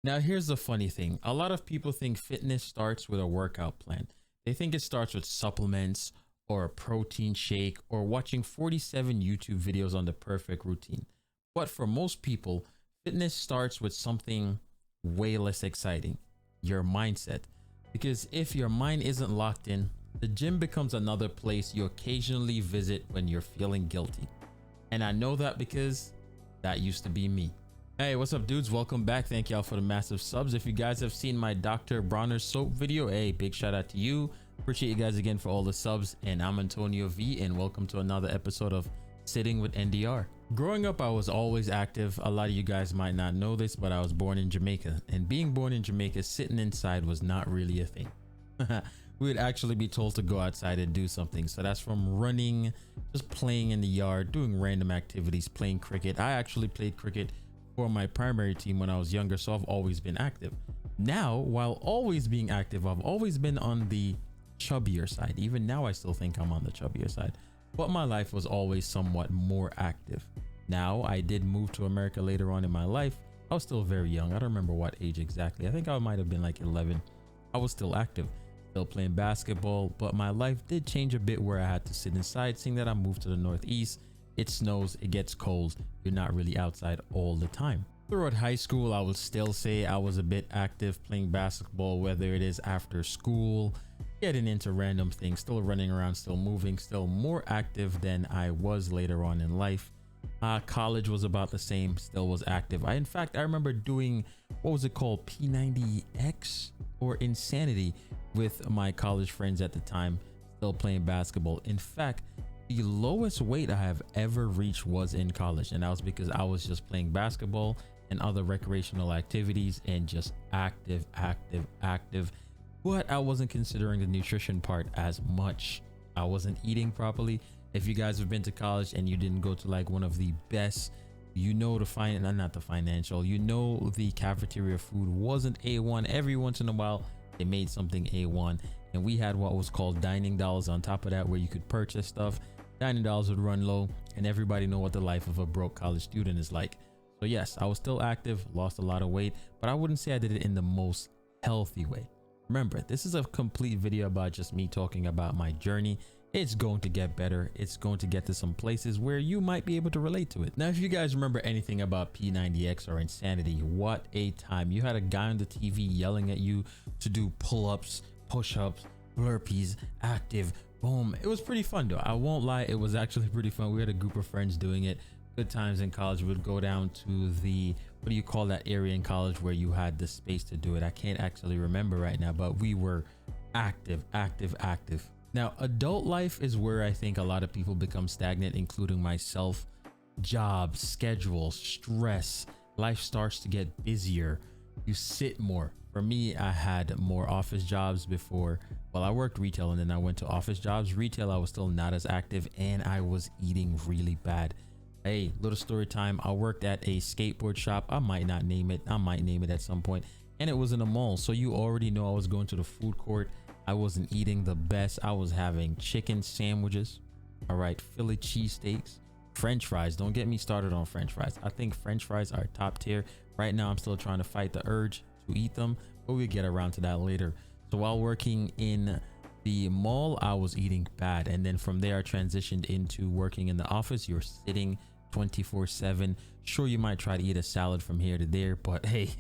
Now, here's the funny thing. A lot of people think fitness starts with a workout plan. They think it starts with supplements or a protein shake or watching 47 YouTube videos on the perfect routine. But for most people, fitness starts with something way less exciting, your mindset. Because if your mind isn't locked in, the gym becomes another place you occasionally visit when you're feeling guilty. And I know that because that used to be me. Hey, what's up, dudes? Welcome back. Thank y'all for the massive subs. If you guys have seen my Dr. Bronner soap video, hey, big shout out to you. Appreciate you guys again for all the subs. And I'm Antonio V, and welcome to another episode of Sitting with NDR. Growing up, I was always active. A lot of you guys might not know this, but I was born in Jamaica. And being born in Jamaica, sitting inside was not really a thing. We would actually be told to go outside and do something. So that's from running, just playing in the yard, doing random activities, playing cricket. I actually played cricket for my primary team when I was younger, so I've always been active. Now, while always being active, I've always been on the chubbier side. Even now, I still think I'm on the chubbier side, but my life was always somewhat more active. Now, I did move to America later on in my life. I was still very young. I don't remember what age exactly. I think I might have been like 11. I was still active, still playing basketball, but my life did change a bit where I had to sit inside, seeing that I moved to the Northeast. It snows, it gets cold, you're not really outside all the time. Throughout high school, I would still say I was a bit active playing basketball, whether it is after school, getting into random things, still running around, still moving, still more active than I was later on in life. College was about the same, still was active. In fact, I remember doing, what was it called, P90X or Insanity with my college friends at the time, still playing basketball. In fact, the lowest weight I have ever reached was in college, and that was because I was just playing basketball and other recreational activities and just active. But I wasn't considering the nutrition part as much. I wasn't eating properly. If you guys have been to college and you didn't go to like one of the best, you know, not the financial, you know, the cafeteria food wasn't A1. Every once in a while they made something A1, and we had what was called dining dolls on top of that, where you could purchase stuff. Dining dolls would run low, and everybody know what the life of a broke college student is like. So yes, I was still active, lost a lot of weight, but I wouldn't say I did it in the most healthy way. Remember, this is a complete video about just me talking about my journey. It's going to get better. It's going to get to some places where you might be able to relate to it. Now, if you guys remember anything about P90X or Insanity, what a time. You had a guy on the TV yelling at you to do pull-ups, push-ups, burpees, active, boom. It was pretty fun though. I won't lie, it was actually pretty fun. We had a group of friends doing it. Good times in college. We would go down to the, what do you call that area in college where you had the space to do it? I can't actually remember right now, but we were active. Now, adult life is where I think a lot of people become stagnant, including myself. Jobs, schedule, stress, life starts to get busier. You sit more. For me, I had more office jobs before. Well, I worked retail and then I went to office jobs. Retail, I was still not as active and I was eating really bad. Hey, little story time. I worked at a skateboard shop. I might not name it. I might name it at some point. And it was in a mall. So you already know I was going to the food court. I wasn't eating the best. I was having chicken sandwiches. All right, Philly cheesesteaks, French fries. Don't get me started on French fries. I think French fries are top tier. Right now, I'm still trying to fight the urge to eat them, but we'll get around to that later. So while working in the mall, I was eating bad. And then from there, I transitioned into working in the office. You're sitting 24/7. Sure, you might try to eat a salad from here to there, but hey,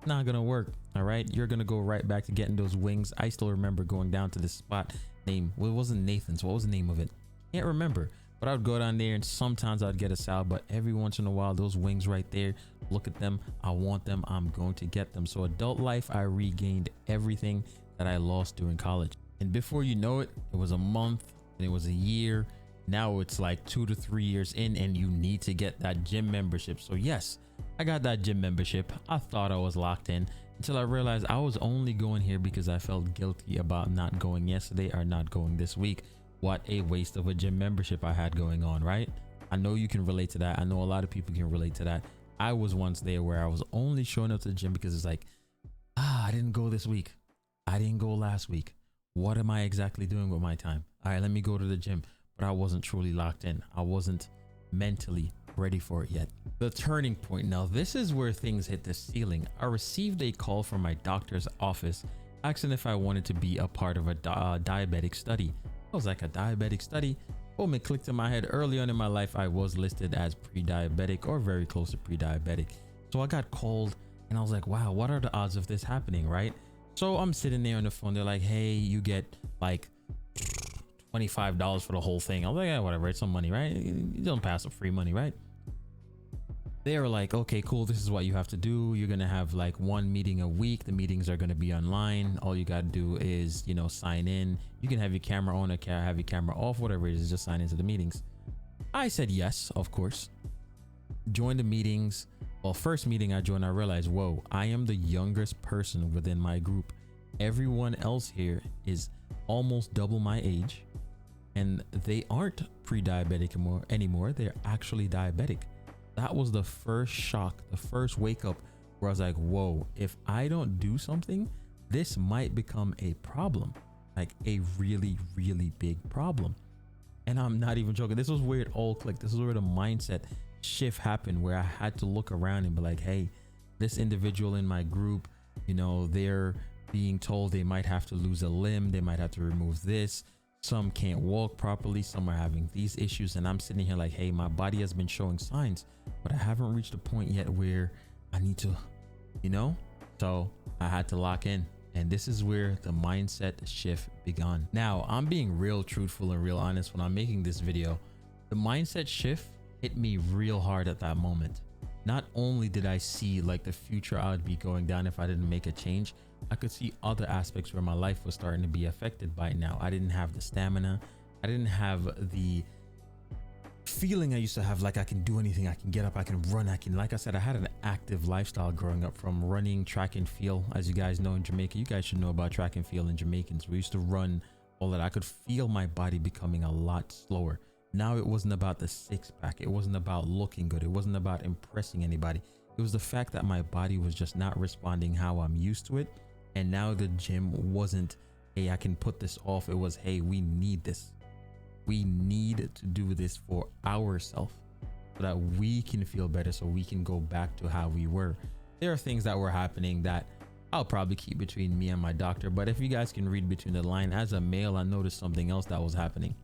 not gonna work. All right, you're gonna go right back to getting those wings. I still remember going down to this spot named, well, it wasn't Nathan's. What was the name of it? Can't remember. But I would go down there and sometimes I'd get a salad, but every once in a while, those wings right there, look at them. I want them. I'm going to get them. So adult life, I regained everything that I lost during college. And before you know it, it was a month and it was a year. Now it's like 2 to 3 years in and you need to get that gym membership. So yes, I got that gym membership. I thought I was locked in until I realized I was only going here because I felt guilty about not going yesterday or not going this week. What a waste of a gym membership I had going on, right? I know you can relate to that. I know a lot of people can relate to that. I was once there where I was only showing up to the gym because it's like, I didn't go this week. I didn't go last week. What am I exactly doing with my time? All right, let me go to the gym. But I wasn't truly locked in. I wasn't mentally ready for it yet. The turning point. Now, this is where things hit the ceiling. I received a call from my doctor's office asking if I wanted to be a part of a diabetic study. I was like, a diabetic study? Boom, it clicked in my head. Early on in my life, I was listed as pre-diabetic or very close to pre-diabetic. So I got called and I was like, wow, what are the odds of this happening, right? So I'm sitting there on the phone. They're like, hey, you get like $25 for the whole thing. I was like, yeah, whatever. It's some money, right? You don't pass up free money, right? They were like, okay, cool. This is what you have to do. You're going to have like one meeting a week. The meetings are going to be online. All you got to do is, you know, sign in. You can have your camera on or have your camera off, whatever it is, just sign into the meetings. I said yes, of course. Join the meetings. Well, first meeting I joined, I realized, whoa, I am the youngest person within my group. Everyone else here is almost double my age, and they aren't pre-diabetic anymore. They're actually diabetic. That was the first shock, the first wake up where I was like, whoa, if I don't do something, this might become a problem, like a really, really big problem. And I'm not even joking. This was where it all clicked. This is where the mindset shift happened, where I had to look around and be like, hey, this individual in my group, you know, they're being told they might have to lose a limb. They might have to remove this. Some can't walk properly. Some are having these issues. And I'm sitting here like, hey, my body has been showing signs, but I haven't reached a point yet where I need to, you know, so I had to lock in. And this is where the mindset shift began. Now, I'm being real truthful and real honest when I'm making this video. The mindset shift hit me real hard at that moment. Not only did I see like the future I would be going down if I didn't make a change, I could see other aspects where my life was starting to be affected by it now. I didn't have the stamina. I didn't have the feeling I used to have, like I can do anything. I can get up, I can run, like I said, I had an active lifestyle growing up, from running, track and field. As you guys know, in Jamaica, you guys should know about track and field in Jamaicans. We used to run all that. I could feel my body becoming a lot slower. Now it wasn't about the six pack. It wasn't about looking good. It wasn't about impressing anybody. It was the fact that my body was just not responding how I'm used to it. And now the gym wasn't, hey, I can put this off. It was, hey, we need this. We need to do this for ourselves so that we can feel better, so we can go back to how we were. There are things that were happening that I'll probably keep between me and my doctor. But if you guys can read between the line, as a male, I noticed something else that was happening.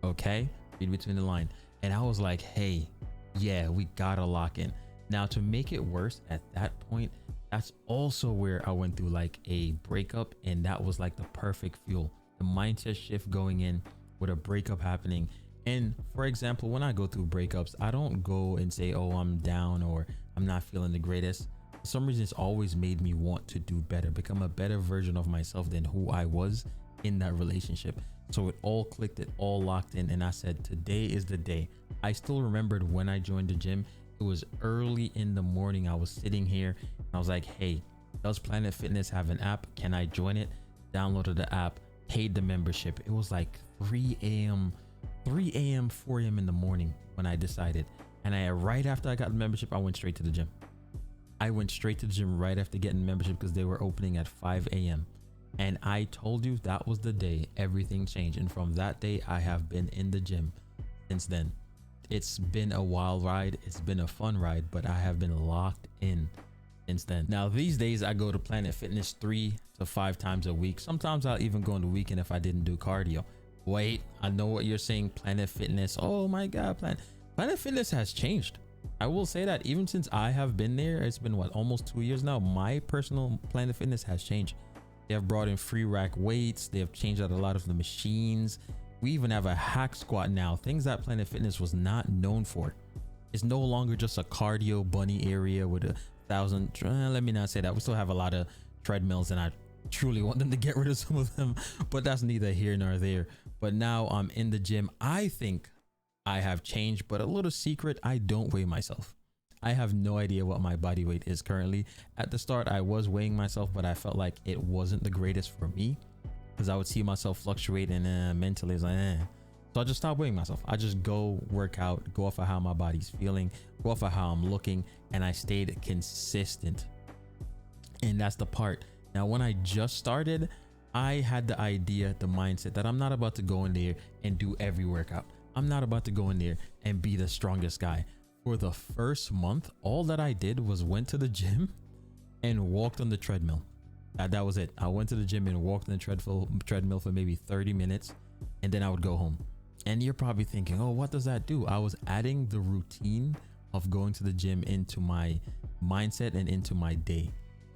Okay, read between the line. And I was like, hey, yeah, we gotta lock in. Now, to make it worse, at that point, that's also where I went through like a breakup, and that was like the perfect fuel. The mindset shift going in with a breakup happening. And for example, when I go through breakups, I don't go and say, oh, I'm down or I'm not feeling the greatest. For some reason, it's always made me want to do better, become a better version of myself than who I was in that relationship. So it all clicked, it all locked in, and I said, today is the day. I still remembered when I joined the gym. It was early in the morning. I was sitting here and I was like, hey, does Planet Fitness have an app? Can I join it? Downloaded the app, paid the membership. It was like 3 a.m., 4 a.m. in the morning when I decided. And right after I got the membership, I went straight to the gym. I went straight to the gym right after getting the membership, because they were opening at 5 a.m. And I told you that was the day everything changed. And from that day, I have been in the gym since then. It's been a wild ride. It's been a fun ride, but I have been locked in since then. Now, these days I go to Planet Fitness 3 to 5 times a week. Sometimes I'll even go on the weekend if I didn't do cardio. Wait, I know what you're saying. Planet Fitness. Oh my God, Planet Fitness has changed. I will say that even since I have been there, it's been what, almost 2 years now. My personal Planet Fitness has changed. They have brought in free rack weights. They have changed out a lot of the machines. We even have a hack squat now, things that Planet Fitness was not known for. It's no longer just a cardio bunny area with 1,000. Let me not say that. We still have a lot of treadmills, and I truly want them to get rid of some of them, but that's neither here nor there. But now I'm in the gym. I think I have changed, but a little secret, I don't weigh myself. I have no idea what my body weight is currently. At the start, I was weighing myself, but I felt like it wasn't the greatest for me, because I would see myself fluctuate, and mentally it's like, So I just stopped weighing myself. I just go work out, go off of how my body's feeling, go off of how I'm looking, and I stayed consistent. And that's the part. Now, when I just started, I had the idea, the mindset that I'm not about to go in there and do every workout. I'm not about to go in there and be the strongest guy. For the first month, all that I did was went to the gym and walked on the treadmill. That was it. I went to the gym and walked on the treadmill for maybe 30 minutes, and then I would go home. And you're probably thinking, oh, what does that do? I was adding the routine of going to the gym into my mindset and into my day.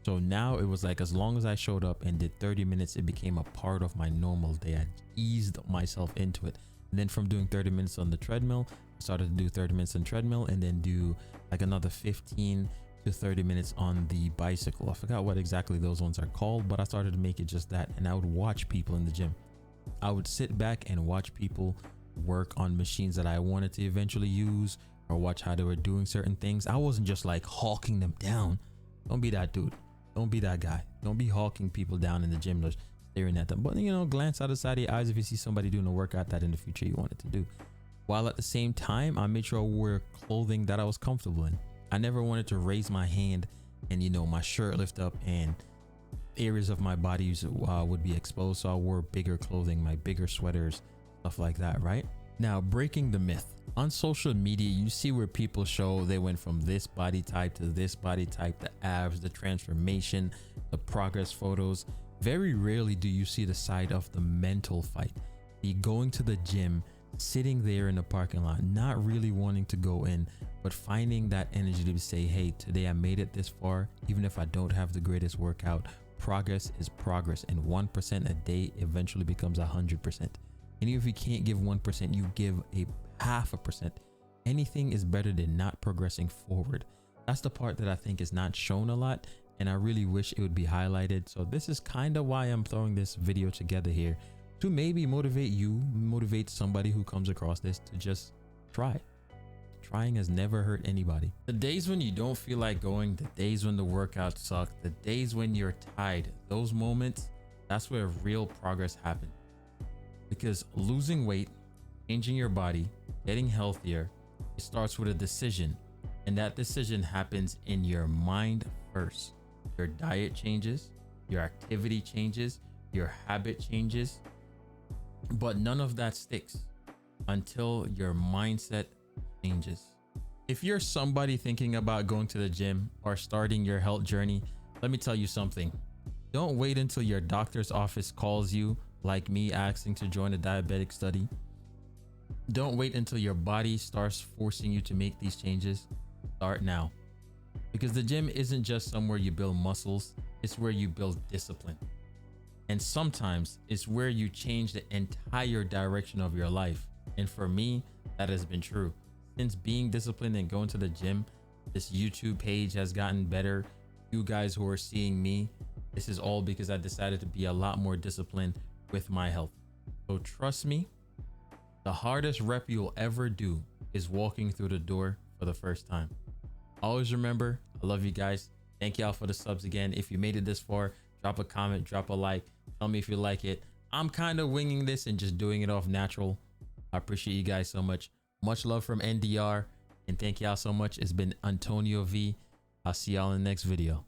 So now it was like, as long as I showed up and did 30 minutes, it became a part of my normal day. I eased myself into it. And then from doing 30 minutes on the treadmill, I started to do 30 minutes on treadmill, and then do like another 15 to 30 minutes on the bicycle. I forgot what exactly those ones are called, but I started to make it just that. And I would watch people in the gym. I would sit back and watch people work on machines that I wanted to eventually use, or watch how they were doing certain things. I wasn't just like hawking them down. Don't be that dude. Don't be that guy. Don't be hawking people down in the gym, just staring at them. But you know, glance out the side of your eyes if you see somebody doing a workout that in the future you wanted to do. While at the same time, I made sure I wore clothing that I was comfortable in. I never wanted to raise my hand and, you know, my shirt lift up and areas of my body would be exposed. So I wore bigger clothing, my bigger sweaters, stuff like that, right? Now, breaking the myth. On social media, you see where people show they went from this body type to this body type, the abs, the transformation, the progress photos. Very rarely do you see the side of the mental fight. The going to the gym, sitting there in the parking lot, not really wanting to go in, but finding that energy to say, hey, today I made it this far. Even if I don't have the greatest workout, progress is progress, and 1% a day eventually becomes 100%. And even if you can't give 1%, you give a 0.5%. Anything is better than not progressing forward. That's the part that I think is not shown a lot, and I really wish it would be highlighted. So this is kind of why I'm throwing this video together here, to maybe motivate somebody who comes across this to just try. Trying has never hurt anybody. The days when you don't feel like going, the days when the workouts suck, the days when you're tired, those moments, that's where real progress happens. Because losing weight, changing your body, getting healthier, it starts with a decision. And that decision happens in your mind first. Your diet changes, your activity changes, your habit changes, but none of that sticks until your mindset changes. If you're somebody thinking about going to the gym or starting your health journey, let me tell you something. Don't wait until your doctor's office calls you, like me asking to join a diabetic study. Don't wait until your body starts forcing you to make these changes. Start now. Because the gym isn't just somewhere you build muscles, it's where you build discipline. And sometimes it's where you change the entire direction of your life. And for me, that has been true. Since being disciplined and going to the gym, this YouTube page has gotten better. You guys who are seeing me, this is all because I decided to be a lot more disciplined with my health. So trust me, the hardest rep you'll ever do is walking through the door for the first time. Always remember, I love you guys. Thank y'all for the subs again. If you made it this far, drop a comment, drop a like, tell me if you like it. I'm kind of winging this and just doing it off natural. I appreciate you guys so much. Much love from NDR, and thank y'all so much. It's been Antonio V. I'll see y'all in the next video.